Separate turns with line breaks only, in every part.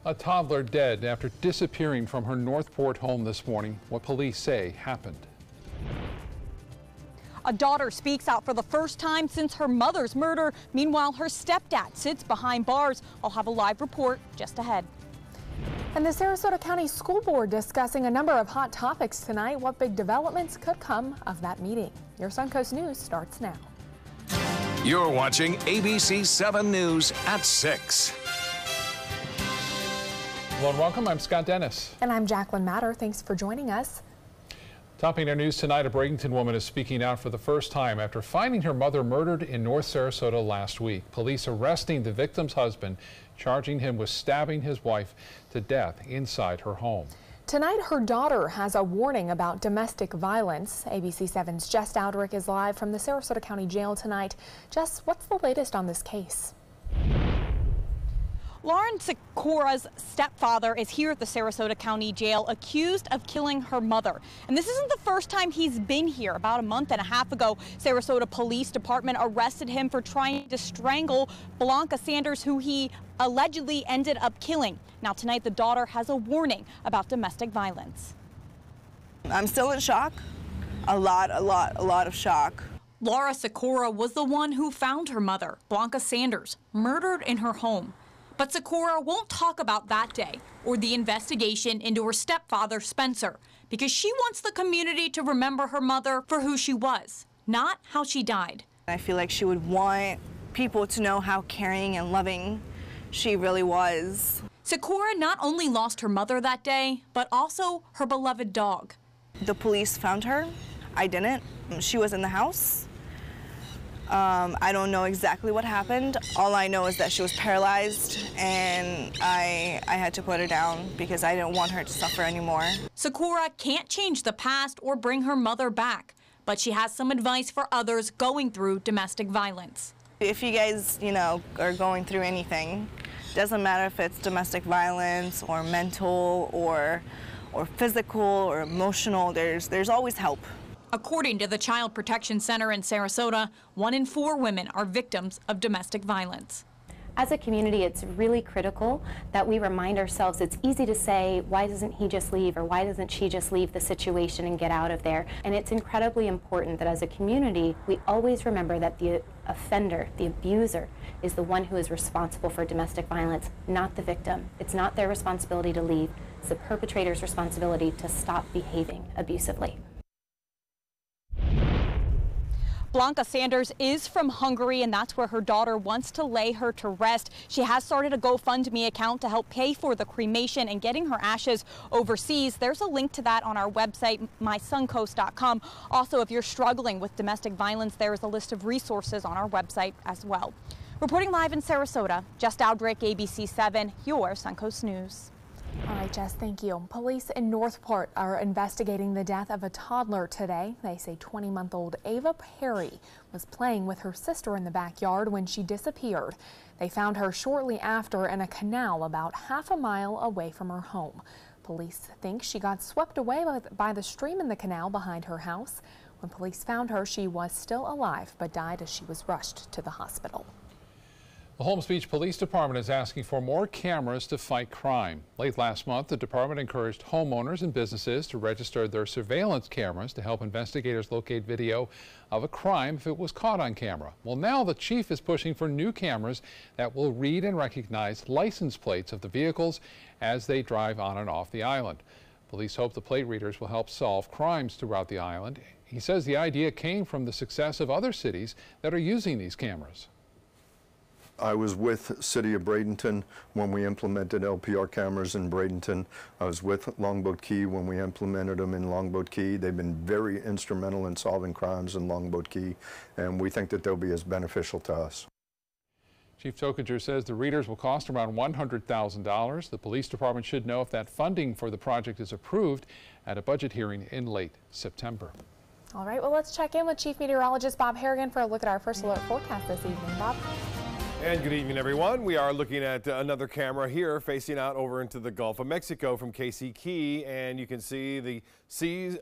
A toddler dead after disappearing from her Northport home this morning. What police say happened.
A daughter speaks out for the first time since her mother's murder. Meanwhile, her stepdad sits behind bars. I'll have a live report just ahead.
And the Sarasota County School Board discussing a number of hot topics tonight. What big developments could come of that meeting? Your Suncoast News starts now.
You're watching ABC7 News at 6.
Hello and welcome. I'm Scott Dennis.
And I'm Jacqueline Matter. Thanks for joining us.
Topping our news tonight, a Bradenton woman is speaking out for the first time after finding her mother murdered in North Sarasota last week. Police arresting the victim's husband, charging him with stabbing his wife to death inside her home.
Tonight, her daughter has a warning about domestic violence. ABC7's Jess Dowdrick is live from the Sarasota County Jail tonight. Jess, what's the latest on this case?
Lauren Sikora's stepfather is here at the Sarasota County Jail accused of killing her mother. And this isn't the first time he's been here. About a month and a half ago, Sarasota Police Department arrested him for trying to strangle Blanca Sanders, who he allegedly ended up killing. Now tonight, the daughter has a warning about domestic violence.
I'm still in shock. A lot of shock.
Laura Sikora was the one who found her mother, Blanca Sanders, murdered in her home. But Sikora won't talk about that day or the investigation into her stepfather, Spencer, because she wants the community to remember her mother for who she was, not how she died.
I feel like she would want people to know how caring and loving she really was.
Sikora not only lost her mother that day, but also her beloved dog.
The police found her. I didn't. She was in the house. I don't know exactly what happened. All I know is that she was paralyzed and I had to put her down because I didn't want her to suffer anymore.
Sikora can't change the past or bring her mother back, but she has some advice for others going through domestic violence.
If you guys, are going through anything, doesn't matter if it's domestic violence or mental or physical or emotional, there's always help.
According to the Child Protection Center in Sarasota, 1 in 4 women are victims of domestic violence.
As a community, it's really critical that we remind ourselves it's easy to say, why doesn't he just leave, or why doesn't she just leave the situation and get out of there? And it's incredibly important that as a community, we always remember that the offender, the abuser, is the one who is responsible for domestic violence, not the victim. It's not their responsibility to leave. It's the perpetrator's responsibility to stop behaving abusively.
Blanca Sanders is from Hungary, and that's where her daughter wants to lay her to rest. She has started a GoFundMe account to help pay for the cremation and getting her ashes overseas. There's a link to that on our website, mysuncoast.com. Also, if you're struggling with domestic violence, there is a list of resources on our website as well. Reporting live in Sarasota, Jess Dowdrick, ABC7, your Suncoast News.
All right, Jess, thank you. Police in Northport are investigating the death of a toddler today. They say 20-month-old Ava Perry was playing with her sister in the backyard when she disappeared. They found her shortly after in a canal about half a mile away from her home. Police think she got swept away by the stream in the canal behind her house. When police found her, she was still alive but died as she was rushed to the hospital.
The Holmes Beach Police Department is asking for more cameras to fight crime. Late last month, the department encouraged homeowners and businesses to register their surveillance cameras to help investigators locate video of a crime if it was caught on camera. Well, now the chief is pushing for new cameras that will read and recognize license plates of the vehicles as they drive on and off the island. Police hope the plate readers will help solve crimes throughout the island. He says the idea came from the success of other cities that are using these cameras.
I was with City of Bradenton when we implemented LPR cameras in Bradenton. I was with Longboat Key when we implemented them in Longboat Key. They've been very instrumental in solving crimes in Longboat Key, and we think that they'll be as beneficial to us.
Chief Tokinger says the readers will cost around $100,000. The police department should know if that funding for the project is approved at a budget hearing in late September.
All right, well, let's check in with Chief Meteorologist Bob Harrigan for a look at our first alert forecast this evening. Bob?
And good evening, everyone. We are looking at another camera here facing out over into the Gulf of Mexico from Casey Key, and you can see the seas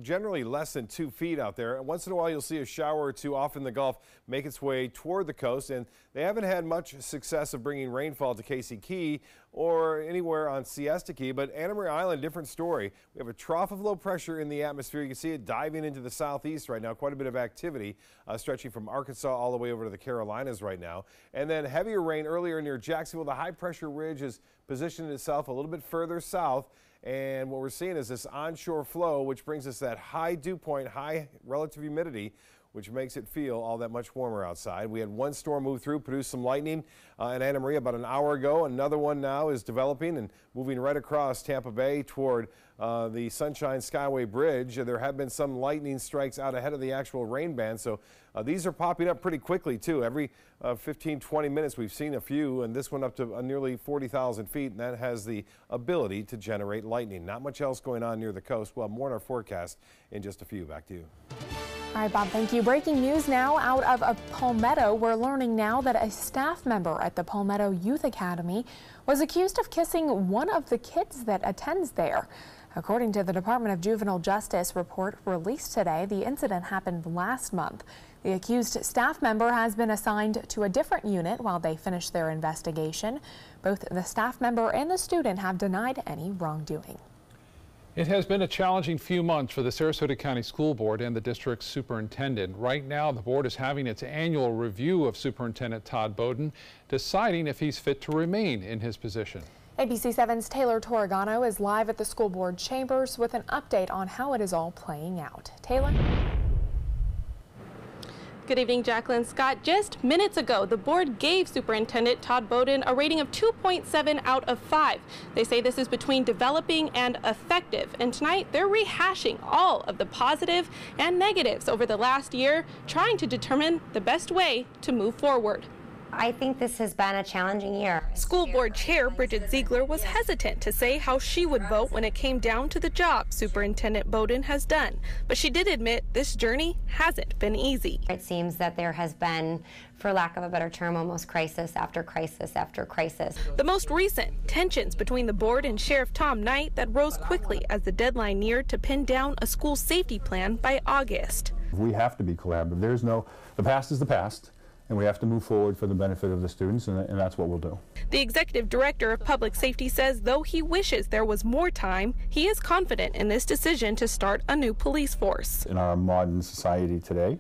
generally less than 2 feet out there. Once in a while you'll see a shower or two off in the Gulf make its way toward the coast, and they haven't had much success of bringing rainfall to Casey Key or anywhere on Siesta Key, but Anna Maria Island, different story. We have a trough of low pressure in the atmosphere. You can see it diving into the southeast right now. Quite a bit of activity stretching from Arkansas all the way over to the Carolinas right now. And then heavier rain earlier near Jacksonville. The high pressure ridge has positioned itself a little bit further south. And what we're seeing is this onshore flow, which brings us that high dew point, high relative humidity, which makes it feel all that much warmer outside. We had one storm move through, produce some lightning in Anna Maria about an hour ago. Another one now is developing and moving right across Tampa Bay toward the Sunshine Skyway Bridge. There have been some lightning strikes out ahead of the actual rain band, so these are popping up pretty quickly too. Every 15-20 minutes we've seen a few, and this one up to nearly 40,000 feet, and that has the ability to generate lightning. Not much else going on near the coast. We'll have more in our forecast in just a few. Back to you.
All right, Bob, thank you. Breaking news now out of Palmetto. We're learning now that a staff member at the Palmetto Youth Academy was accused of kissing one of the kids that attends there. According to the Department of Juvenile Justice report released today, the incident happened last month. The accused staff member has been assigned to a different unit while they finish their investigation. Both the staff member and the student have denied any wrongdoing.
It has been a challenging few months for the Sarasota County School Board and the district's superintendent. Right now, the board is having its annual review of Superintendent Todd Bowden, deciding if he's fit to remain in his position.
ABC7's Taylor Torregano is live at the school board chambers with an update on how it is all playing out. Taylor?
Good evening, Jacqueline. Scott, just minutes ago, the board gave Superintendent Todd Bowden a rating of 2.7 out of 5. They say this is between developing and effective. And tonight, they're rehashing all of the positive and negatives over the last year, trying to determine the best way to move forward.
I think this has been a challenging year.
School board chair Bridget Ziegler was hesitant to say how she would vote when it came down to the job Superintendent Bowden has done, but she did admit this journey hasn't been easy.
It seems that there has been, for lack of a better term, almost crisis after crisis after crisis.
The most recent, tensions between the board and Sheriff Tom Knight that rose quickly as the deadline neared to pin down a school safety plan by August.
We have to be collaborative. The past is the past, and we have to move forward for the benefit of the students, and that's what we'll do.
The executive director of public safety says though he wishes there was more time, he is confident in this decision to start a new police force.
In our modern society today,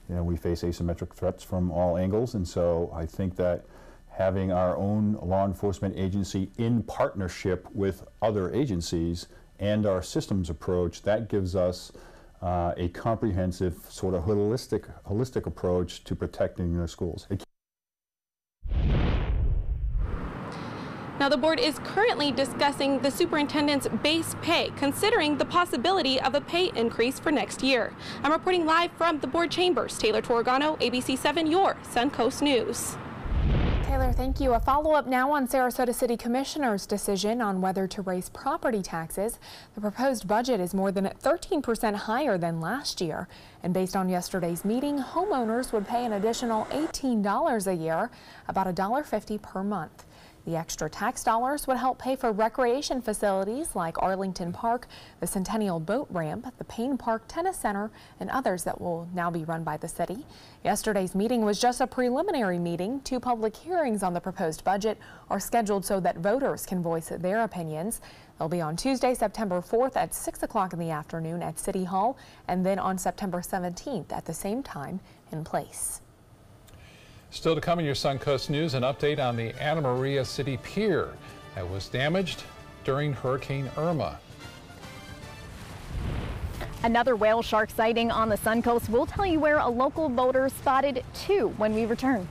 we face asymmetric threats from all angles, and so I think that having our own law enforcement agency in partnership with other agencies and our systems approach, that gives us a comprehensive, sort of holistic approach to protecting their schools.
Now, the board is currently discussing the superintendent's base pay, considering the possibility of a pay increase for next year. I'm reporting live from the board chambers. Taylor Torregano, ABC7, your Suncoast News.
Taylor, thank you. A follow-up now on Sarasota City Commissioner's decision on whether to raise property taxes. The proposed budget is more than 13% higher than last year. And based on yesterday's meeting, homeowners would pay an additional $18 a year, about $1.50 per month. The extra tax dollars would help pay for recreation facilities like Arlington Park, the Centennial Boat Ramp, the Payne Park Tennis Center, and others that will now be run by the city. Yesterday's meeting was just a preliminary meeting. 2 public hearings on the proposed budget are scheduled so that voters can voice their opinions. They'll be on Tuesday, September 4th at 6 o'clock in the afternoon at City Hall, and then on September 17th at the same time in Place.
Still to come in your Suncoast News, an update on the Anna Maria City Pier that was damaged during Hurricane Irma.
Another whale shark sighting on the Suncoast. We'll tell you where a local boater spotted 2 when we return.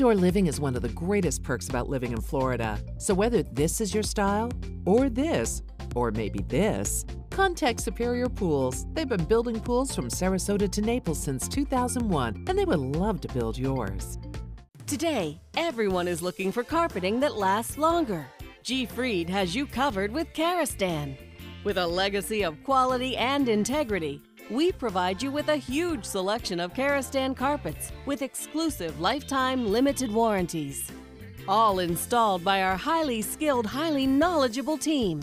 Outdoor living is one of the greatest perks about living in Florida. So whether this is your style, or this, or maybe this, contact Superior Pools. They've been building pools from Sarasota to Naples since 2001, and they would love to build yours.
Today, everyone is looking for carpeting that lasts longer. G. Fried has you covered with Karastan. With a legacy of quality and integrity, we provide you with a huge selection of Karastan carpets with exclusive lifetime limited warranties. All installed by our highly skilled, highly knowledgeable team.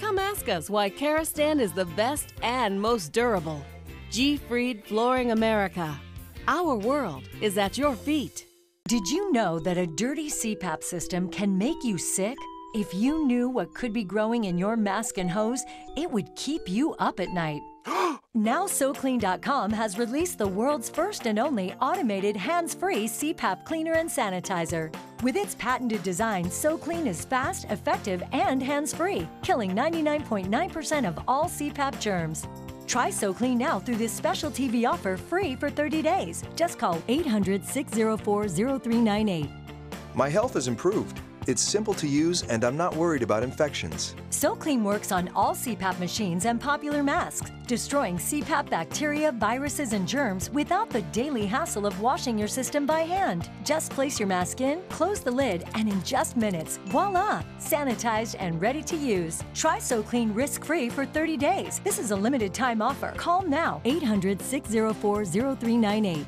Come ask us why Karastan is the best and most durable. G. Fried Flooring America. Our world is at your feet.
Did you know that a dirty Cpap system can make you sick? If you knew what could be growing in your mask and hose, it would keep you up at night. Now SoClean.com has released the world's first and only automated hands-free Cpap cleaner and sanitizer. With its patented design, SoClean is fast, effective, and hands-free, killing 99.9% of all Cpap germs. Try SoClean now through this special TV offer free for 30 days. Just call 800-604-0398.
My health has improved. It's simple to use, and I'm not worried about infections.
SoClean works on all Cpap machines and popular masks, destroying Cpap bacteria, viruses, and germs without the daily hassle of washing your system by hand. Just place your mask in, close the lid, and in just minutes, voila! Sanitized and ready to use. Try SoClean risk-free for 30 days. This is a limited time offer. Call now, 800-604-0398.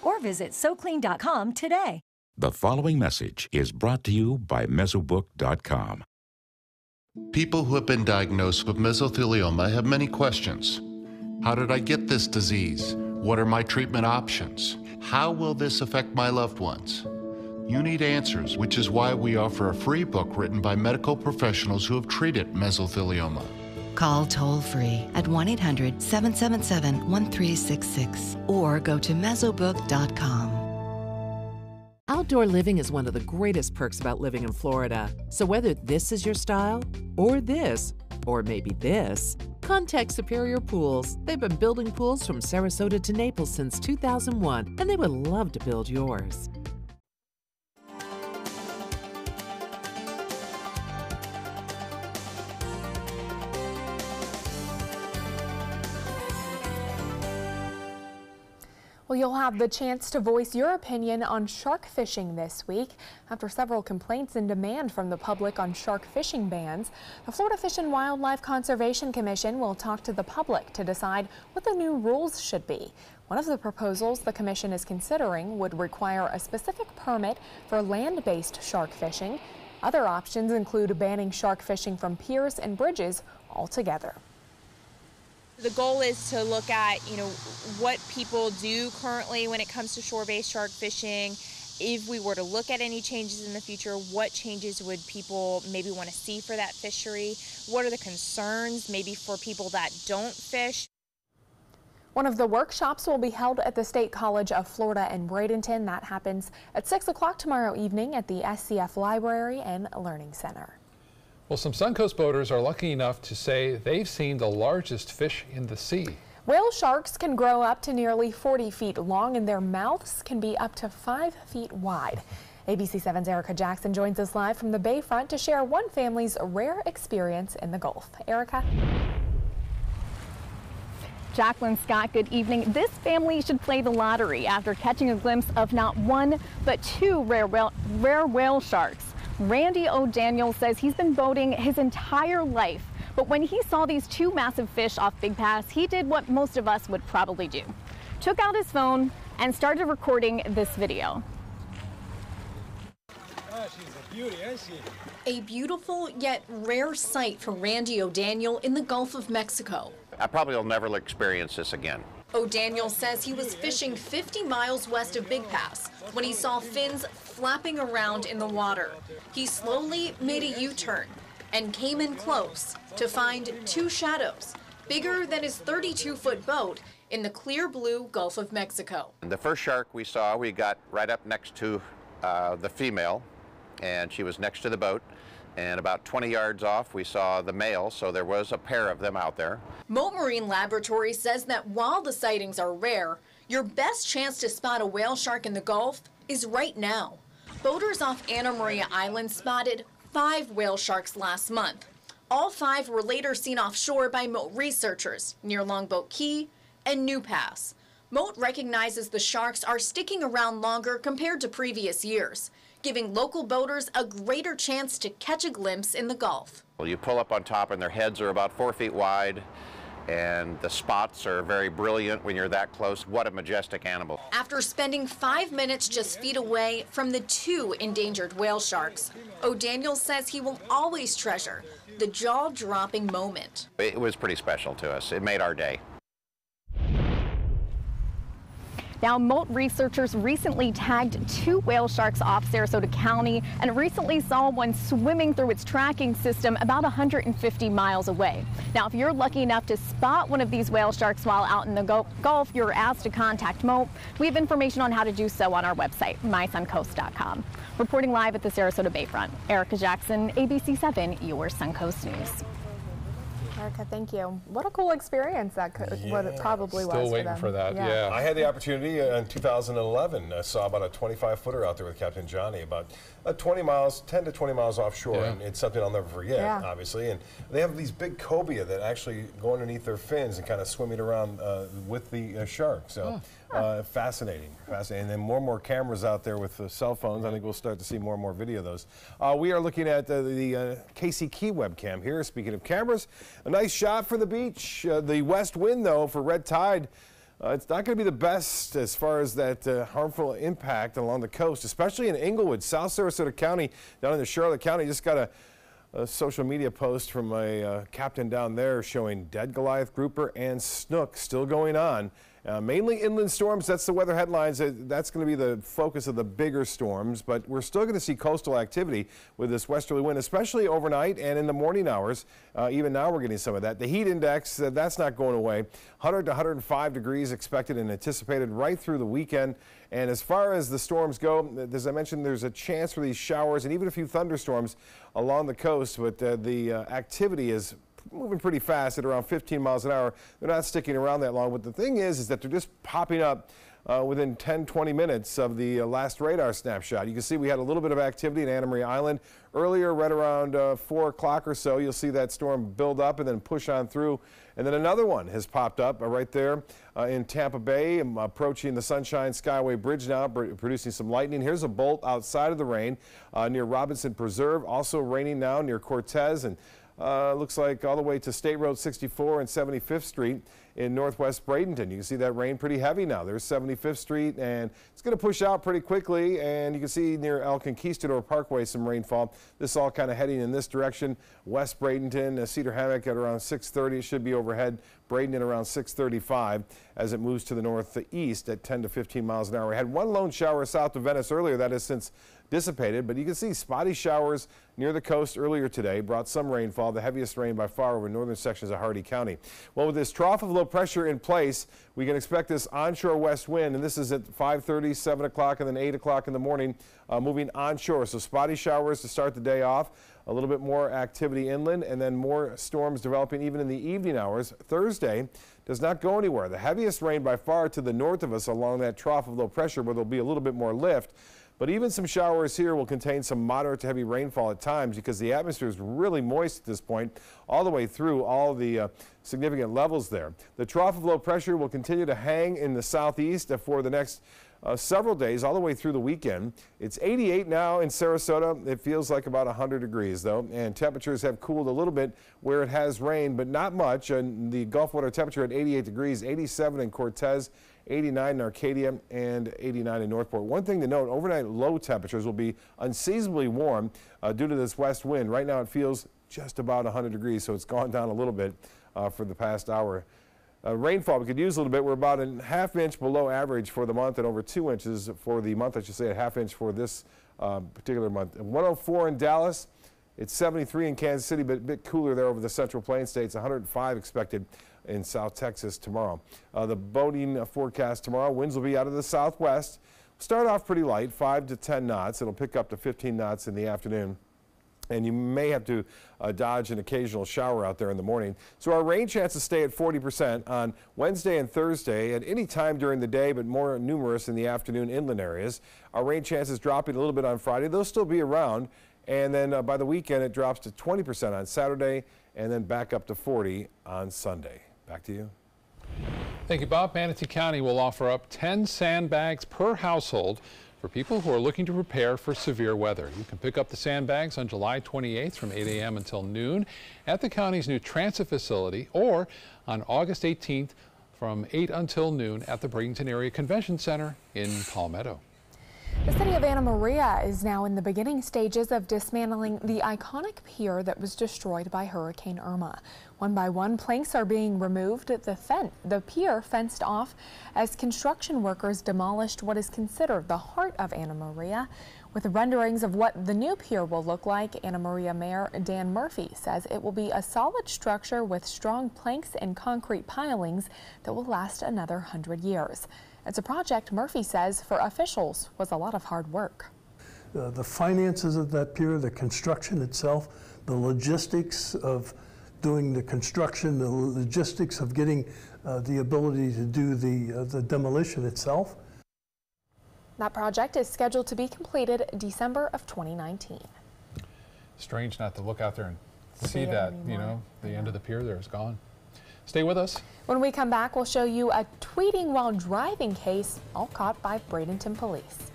Or visit SoClean.com today.
The following message is brought to you by Mesobook.com.
People who have been diagnosed with mesothelioma have many questions. How did I get this disease? What are my treatment options? How will this affect my loved ones? You need answers, which is why we offer a free book written by medical professionals who have treated mesothelioma.
Call toll-free at 1-800-777-1366 or go to Mesobook.com.
Outdoor living is one of the greatest perks about living in Florida. So whether this is your style, or this, or maybe this, contact Superior Pools. They've been building pools from Sarasota to Naples since 2001, and they would love to build yours.
Well, you'll have the chance to voice your opinion on shark fishing this week. After several complaints and demand from the public on shark fishing bans, the Florida Fish and Wildlife Conservation Commission will talk to the public to decide what the new rules should be. One of the proposals the commission is considering would require a specific permit for land-based shark fishing. Other options include banning shark fishing from piers and bridges altogether.
The goal is to look at, what people do currently when it comes to shore-based shark fishing. If we were to look at any changes in the future, what changes would people maybe want to see for that fishery? What are the concerns maybe for people that don't fish?
One of the workshops will be held at the State College of Florida in Bradenton. That happens at 6 o'clock tomorrow evening at the SCF Library and Learning Center.
Well, some Suncoast boaters are lucky enough to say they've seen the largest fish in the sea.
Whale sharks can grow up to nearly 40 feet long, and their mouths can be up to 5 feet wide. ABC7's Erica Jackson joins us live from the Bayfront to share one family's rare experience in the Gulf. Erica?
Jacqueline Scott, good evening. This family should play the lottery after catching a glimpse of not one, but two rare whale sharks. Randy O'Daniel says he's been boating his entire life, but when he saw these two massive fish off Big Pass, he did what most of us would probably do. Took out his phone and started recording this video.
Oh, she's a beauty, isn't she?
A beautiful yet rare sight for Randy O'Daniel in the Gulf of Mexico.
I probably will never experience this again.
O'Daniel says he was fishing 50 miles west of Big Pass when he saw fins flapping around in the water. He slowly made a U-turn and came in close to find two shadows, bigger than his 32-foot boat, in the clear blue Gulf of Mexico.
The first shark we saw, we got right up next to the female, and she was next to the boat. And about 20 yards off, we saw the male, so there was a pair of them out there.
Mote Marine Laboratory says that while the sightings are rare, your best chance to spot a whale shark in the Gulf is right now. Boaters off Anna Maria Island spotted 5 whale sharks last month. All 5 were later seen offshore by Moat researchers near Longboat Key and New Pass. Moat recognizes the sharks are sticking around longer compared to previous years, giving local boaters a greater chance to catch a glimpse in the Gulf.
Well, you pull up on top and their heads are about 4 feet wide, and the spots are very brilliant when you're that close. What a majestic animal.
After spending 5 minutes just feet away from the 2 endangered whale sharks, O'Daniel says he will always treasure the jaw-dropping moment.
It was pretty special to us. It made our day.
Now, Moat researchers recently tagged 2 whale sharks off Sarasota County and recently saw one swimming through its tracking system about 150 miles away. Now, if you're lucky enough to spot one of these whale sharks while out in the Gulf, you're asked to contact Moat. We have information on how to do so on our website, mysuncoast.com. Reporting live at the Sarasota Bayfront, Erica Jackson, ABC7, your Suncoast News.
Erica, thank you. What a cool experience what it probably was.
Still waiting for that, yeah.
I had the opportunity in 2011. I saw about a 25-footer out there with Captain Johnny, about 20 miles, 10 to 20 miles offshore, and it's something I'll never forget, obviously. And they have these big cobia that actually go underneath their fins and kind of swimming around with the shark. So fascinating. And then more and more cameras out there with cell phones. I think we'll start to see more and more video of those. We are looking at the Casey Key webcam here. Speaking of cameras, a nice shot for the beach. The west wind, though, for red tide, it's not going to be the best as far as that harmful impact along the coast, especially in Englewood, South Sarasota County, down in the Charlotte County. Just got a social media post from a captain down there showing dead Goliath grouper and snook still going on. Mainly inland storms, that's the weather headlines. That's going to be the focus of the bigger storms, but we're still going to see coastal activity with this westerly wind, especially overnight and in the morning hours. Even now we're getting some of that. The heat index, that's not going away. 100 to 105 degrees expected and anticipated right through the weekend. And as far as the storms go, as I mentioned, there's a chance for these showers and even a few thunderstorms along the coast, but the activity is moving pretty fast at around 15 miles an hour. They're not sticking around that long, but the thing is that they're just popping up within 10-20 minutes of the last radar snapshot. You can see we had a little bit of activity in Anna Maria Island earlier, right around 4 o'clock or so. You'll see that storm build up and then push on through. And then another one has popped up right there in Tampa Bay, approaching the Sunshine Skyway Bridge now, producing some lightning. Here's a bolt outside of the rain near Robinson Preserve, also raining now near Cortez, and looks like all the way to State Road 64 and 75th Street in northwest Bradenton. You can see that rain pretty heavy now. There's 75th Street, and it's going to push out pretty quickly, and you can see near El Conquistador Parkway some rainfall. This all kind of heading in this direction. West Bradenton, Cedar Hammock at around 6:30. It should be overhead. Bradenton around 6:35 as it moves to the northeast at 10 to 15 miles an hour. We had one lone shower south of Venice earlier. That has since dissipated, but you can see spotty showers near the coast earlier today brought some rainfall, the heaviest rain by far over northern sections of Hardee County. Well, with this trough of low pressure in place, we can expect this onshore west wind, and this is at 5:30, 7 o'clock, and then 8 o'clock in the morning, moving onshore. So spotty showers to start the day off, a little bit more activity inland, and then more storms developing even in the evening hours. Thursday does not go anywhere. The heaviest rain by far to the north of us along that trough of low pressure, where there'll be a little bit more lift. But even some showers here will contain some moderate to heavy rainfall at times because the atmosphere is really moist at this point all the way through all the significant levels there. The trough of low pressure will continue to hang in the southeast for the next several days all the way through the weekend. It's 88 now in Sarasota. It feels like about 100 degrees though, and temperatures have cooled a little bit where it has rained, but not much. And the Gulf water temperature at 88 degrees, 87 in Cortez, 89 in Arcadia, and 89 in Northport. One thing to note, overnight low temperatures will be unseasonably warm due to this west wind. Right now it feels just about 100 degrees, so it's gone down a little bit for the past hour. Rainfall we could use a little bit. We're about a half inch below average for the month and over 2 inches for the month. I should say a half inch for this particular month. 104 in Dallas. It's 73 in Kansas City, but a bit cooler there over the Central Plains states. 105 expected in South Texas tomorrow. The boating forecast tomorrow, winds will be out of the southwest. Start off pretty light, 5 to 10 knots. It'll pick up to 15 knots in the afternoon. and you may have to dodge an occasional shower out there in the morning. So our rain chances stay at 40% on Wednesday and Thursday at any time during the day, but more numerous in the afternoon inland areas. Our rain chances dropping a little bit on Friday. They'll still be around, and then by the weekend it drops to 20% on Saturday and then back up to 40 on Sunday. Back to you.
Thank you, Bob. Manatee County will offer up 10 sandbags per household for people who are looking to prepare for severe weather. You can pick up the sandbags on July 28th from 8 a.m. until noon at the county's new transit facility, or on August 18th from 8 until noon at the Bradenton Area Convention Center in Palmetto.
The city of Anna Maria is now in the beginning stages of dismantling the iconic pier that was destroyed by Hurricane Irma. One by one, planks are being removed, the pier fenced off as construction workers demolished what is considered the heart of Anna Maria. With renderings of what the new pier will look like, Anna Maria Mayor Dan Murphy says it will be a solid structure with strong planks and concrete pilings that will last another 100 years. It's a project Murphy says for officials was a lot of hard work.
The finances of that pier, the construction itself, the logistics of doing the construction, the logistics of getting the ability to do the demolition itself.
That project is scheduled to be completed December of 2019.
Strange not to look out there and see that, you know, the end of the pier there is gone. Stay with us.
When we come back, we'll show you a tweeting while driving case, all caught by Bradenton police.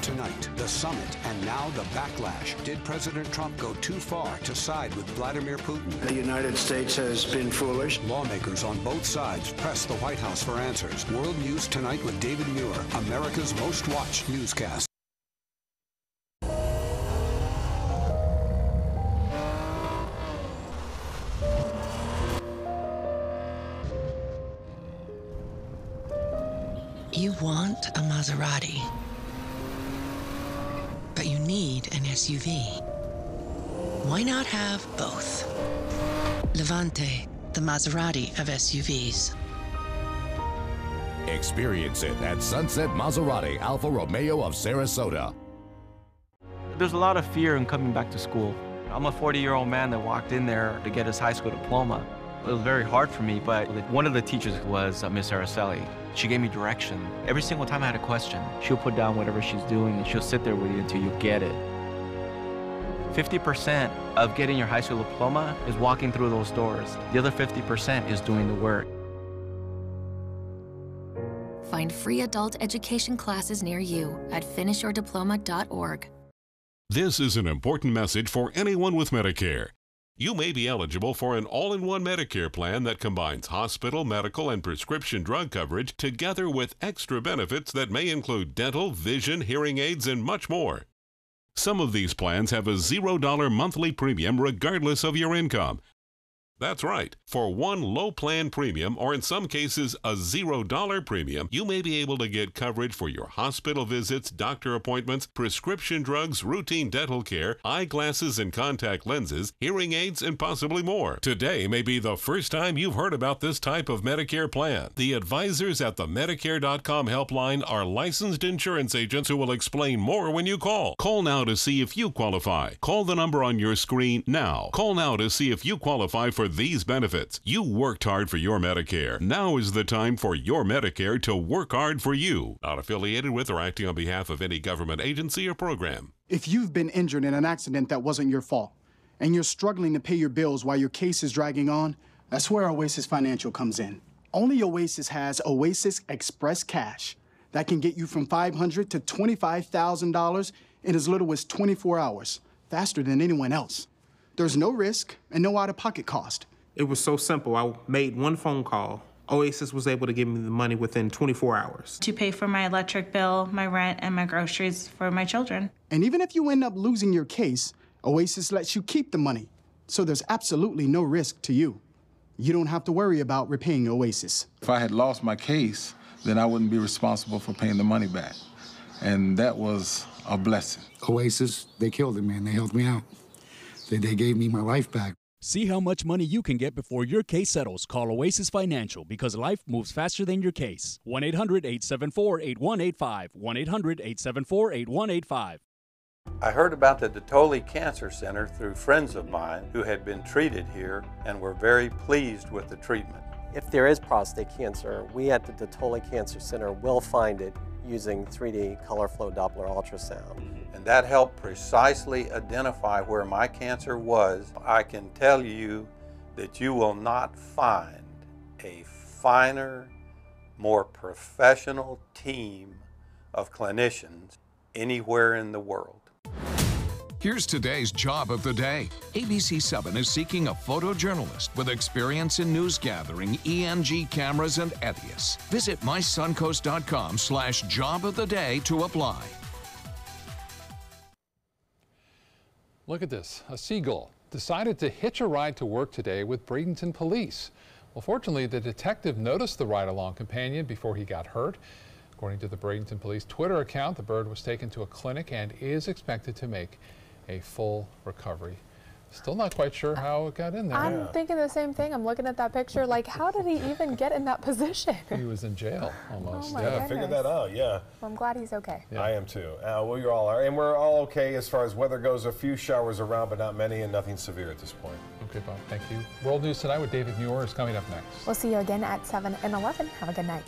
Tonight, the summit, and now the backlash. Did President Trump go too far to side with Vladimir Putin?
The United States has been foolish.
Lawmakers on both sides press the White House for answers. World News Tonight with David Muir, America's most watched newscast.
You want a Maserati, but you need an SUV. Why not have both? Levante, the Maserati of SUVs.
Experience it at Sunset Maserati Alfa Romeo of Sarasota.
There's a lot of fear in coming back to school. I'm a 40-year-old man that walked in there to get his high school diploma. It was very hard for me, but one of the teachers was Miss Araceli. She gave me direction. Every single time I had a question, she'll put down whatever she's doing and she'll sit there with you until you get it. 50% of getting your high school diploma is walking through those doors. The other 50% is doing the work.
Find free adult education classes near you at finishyourdiploma.org.
This is an important message for anyone with Medicare. You may be eligible for an all-in-one Medicare plan that combines hospital, medical, and prescription drug coverage together with extra benefits that may include dental, vision, hearing aids, and much more. Some of these plans have a $0 monthly premium regardless of your income. That's right. For one low plan premium, or in some cases a $0 premium, you may be able to get coverage for your hospital visits, doctor appointments, prescription drugs, routine dental care, eyeglasses and contact lenses, hearing aids, and possibly more. Today may be the first time you've heard about this type of Medicare plan. The advisors at the Medicare.com helpline are licensed insurance agents who will explain more when you call. Call now to see if you qualify. Call the number on your screen now. Call now to see if you qualify for these benefits. You worked hard for your Medicare. Now is the time for your Medicare to work hard for you. Not affiliated with or acting on behalf of any government agency or program.
If you've been injured in an accident that wasn't your fault, and you're struggling to pay your bills while your case is dragging on, that's where Oasis Financial comes in. Only Oasis has Oasis Express Cash that can get you from $500 to $25,000 in as little as 24 hours, faster than anyone else. There's no risk and no out-of-pocket cost.
It was so simple. I made one phone call. Oasis was able to give me the money within 24 hours.
To pay for my electric bill, my rent, and my groceries for my children.
And even if you end up losing your case, Oasis lets you keep the money. So there's absolutely no risk to you. You don't have to worry about repaying Oasis.
If I had lost my case, then I wouldn't be responsible for paying the money back. And that was a blessing.
Oasis, they killed it, man. They helped me out. They gave me my life back.
See how much money you can get before your case settles. Call Oasis Financial, because life moves faster than your case. 1-800-874-8185. 1-800-874-8185.
I heard about the Dotoli Cancer Center through friends of mine who had been treated here and were very pleased with the treatment.
If there is prostate cancer, we at the Dotoli Cancer Center will find it using 3D color flow Doppler ultrasound.
And that helped precisely identify where my cancer was. I can tell you that you will not find a finer, more professional team of clinicians anywhere in the world.
Here's today's job of the day. ABC7 is seeking a photojournalist with experience in news gathering, ENG cameras, and ETIAS. Visit mysuncoast.com/job of the day to apply.
Look at this. A seagull decided to hitch a ride to work today with Bradenton police. Well, fortunately, the detective noticed the ride-along companion before he got hurt. According to the Bradenton Police Twitter account, the bird was taken to a clinic and is expected to make a full recovery. Still not quite sure how it got in there.
I'm thinking the same thing. I'm looking at that picture like, how did he even get in that position?
He was in jail almost.
Oh my
goodness. Figure that out, yeah.
Well, I'm glad he's okay.
Yeah. I am too. Well, you all are. And we're all okay as far as weather goes. A few showers around, but not many, and nothing severe at this point.
Okay, Bob, thank you. World News Tonight with David Muir is coming up next.
We'll see you again at 7 and 11. Have a good night.